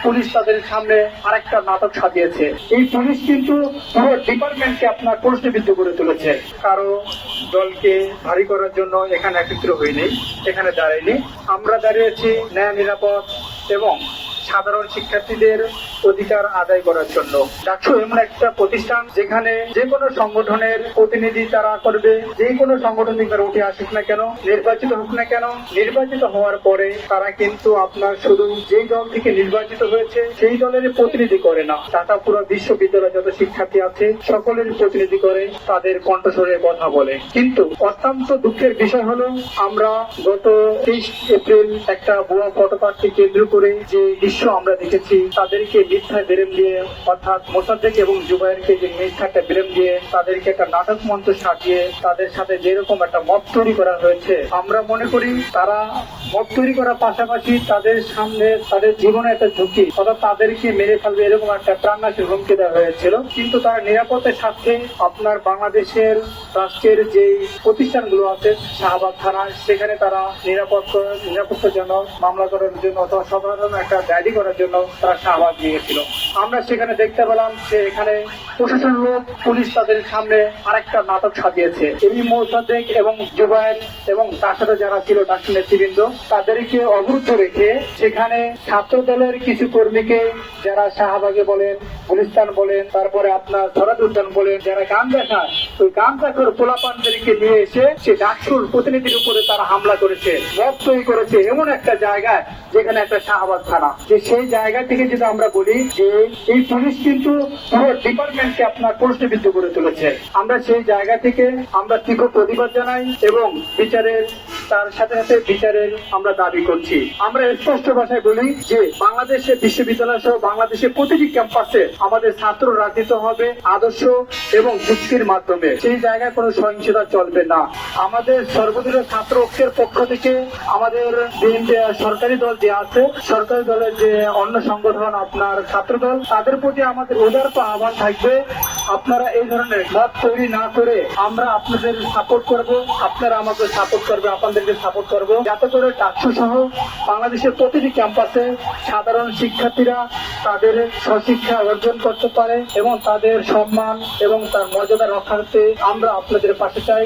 Police তাদের সামনে আরেকটা নাটক সাজিয়েছে। এই পুলিশ কিন্তু পুরো ডিপার্টমেন্টকে আপনার প্রশ্নবিদ্ধ করে তুলেছে। কারো দলকে ভারী করার জন্য এখানে একত্র হয়নি, এখানে দাঁড়ায়নি। আমরা দাঁড়িয়েছি ন্যায়, নিরাপদ এবং সাধারণ শিক্ষার্থীদের অধিকার আদায় করার জন্য। ডাকসু এমন একটা প্রতিষ্ঠান যেখানে যে কোনো সংগঠনের প্রতিনিধি তারা করবে, যে কোনো সংগঠন থেকে উঠে আসুক না কেন, নির্বাচিত হোক না কেন, নির্বাচিত হওয়ার পরে তারা কিন্তু আপনার শুধু যেই দল থেকে নির্বাচিত হয়েছে সেই দলের প্রতিনিধি করে না, ঢাকা পুরো বিশ্ববিদ্যালয়ে যত শিক্ষার্থী আছে সকলের প্রতিনিধি করে, তাদের কণ্ঠস্বরে কথা বলে। কিন্তু অত্যন্ত দুঃখের বিষয় হলো আমরা গত 23 এপ্রিল একটা ভুয়া ফটোপার্ককে কেন্দ্র করে যে দৃশ্য আমরা দেখেছি, তাদেরকে মিথ্যা ব্লেম দিয়ে, অর্থাৎ মোসাদ্দেক এবং জুবায়েরকে যে মিথ্যা একটা ব্লেম দিয়ে তাদেরকে একটা নাটক মঞ্চ সাজিয়ে তাদের সাথে যেরকম একটা মত তৈরি করা হয়েছে, আমরা মনে করি তারা মত তৈরি করার পাশাপাশি তাদের সামনে তাদের জীবনে একটা ঝুঁকি, অর্থাৎ তাদেরকে মেরে ফেলবে এরকম একটা প্রাণনাশী হুমকি দেওয়া হয়েছিল। কিন্তু তারা নিরাপত্তার স্বার্থে আপনার বাংলাদেশের রাষ্ট্রের যে প্রতিষ্ঠানগুলো আছে শাহবাগ থানা, সেখানে তারা নিরাপত্তার জন্য মামলা করার জন্য অথবা সাধারণ একটা ডায়েরি করার জন্য তারা শাহবাগ নিয়েছিল। আমরা সেখানে দেখতে পেলাম যে এখানে প্রশাসন লোক পুলিশ তাদের সামনে আরেকটা নাটক সাজিয়েছে। এই মোসাদ্দেক এবং জুবায়ের এবং তার সাথে যারা ছিল ডাকসু নেতৃবৃন্দ, তাদেরকে অবরুদ্ধ রেখে সেখানে ছাত্র দলের কিছু কর্মীকে, যারা শাহবাগে বলেন, গুলিস্তান বলেন, তারপরে আপনার সরাদ উদ্যান বলেন, যারা গান দেখায়, ওই গান দেখার পোলাপানদেরকে নিয়ে এসে সে ডাকসুর প্রতিনিধির উপরে তারা হামলা করেছে, মত তৈরি করেছে এমন একটা জায়গায় যেখানে একটা শাহবাগ থানা। যে সেই জায়গা থেকে যদি আমরা বলি যে এই পুলিশ কিন্তু পুরো ডিপার্টমেন্টকে আপনার প্রশ্নবিদ্ধ করে তুলেছে, আমরা সেই জায়গা থেকে আমরা তীব্র প্রতিবাদ জানাই এবং তার সাথে সাথে বিচারের আমরা দাবি করছি। আমরা স্পষ্ট ভাষায় বলি যে বাংলাদেশের বিশ্ববিদ্যালয় সহ বাংলাদেশের প্রতিটি ক্যাম্পাসে আমাদের ছাত্র রাজনীতি হবে আদর্শ এবং যুক্তির মাধ্যমে, সেই জায়গায় কোনো সহিংসতা চলবে না। আমাদের সর্বদলীয় ছাত্র ঐক্যের পক্ষ থেকে আমাদের সরকারি দল যে আছে, সরকারি দলের যে অন্য সংগঠন আপনার ছাত্র দল, তাদের প্রতি আমাদের উদারত আহ্বান থাকবে, আপনারা এই ধরনের মত তৈরি না করে আমরা আপনাদের সাপোর্ট করব, আপনারা আমাদের সাপোর্ট করবে, আপনাদেরকে সাপোর্ট করব, যাতে করে ডাকসু সহ বাংলাদেশের প্রতিটি ক্যাম্পাসে সাধারণ শিক্ষার্থীরা তাদের স্বশিক্ষা অর্জন করতে পারে এবং তাদের সম্মান এবং তার মর্যাদা রক্ষার্থে আমরা আপনাদের পাশে চাই।